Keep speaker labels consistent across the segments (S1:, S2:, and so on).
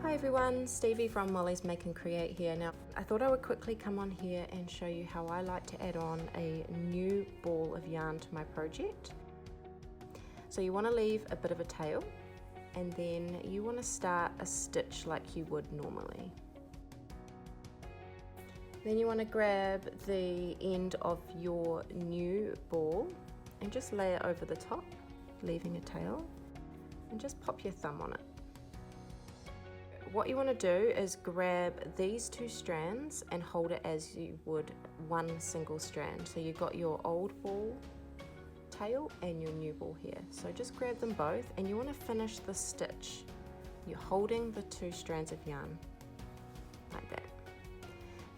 S1: Hi everyone, Stevie from Mollies Make Create here. Now, I thought I would quickly come on here and show you how I like to add on a new ball of yarn to my project. So you want to leave a bit of a tail, and then you want to start a stitch like you would normally. Then you want to grab the end of your new ball and just lay it over the top, leaving a tail, and just pop your thumb on it. What you want to do is grab these two strands and hold it as you would one single strand. So you've got your old ball tail and your new ball here. So just grab them both, and you want to finish the stitch. You're holding the two strands of yarn like that.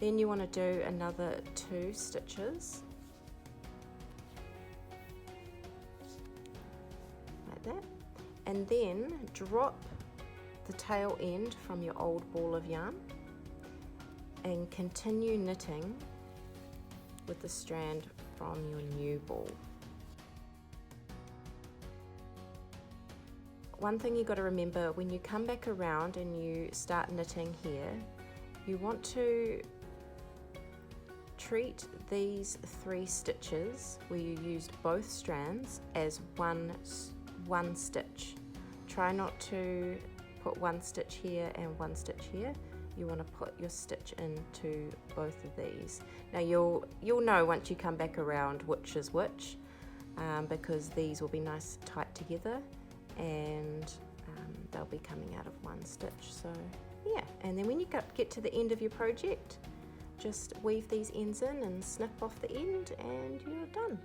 S1: Then you want to do another 2 stitches like that, and then drop the tail end from your old ball of yarn and continue knitting with the strand from your new ball. One thing you got to remember, when you come back around and you start knitting here, you want to treat these 3 stitches where you used both strands as one stitch. Try not to put 1 stitch here and 1 stitch here. You want to put your stitch into both of these. Now you'll know once you come back around which is which, because these will be nice tight together, and they'll be coming out of 1 stitch. So yeah, and then when you get to the end of your project, just weave these ends in and snip off the end and you're done.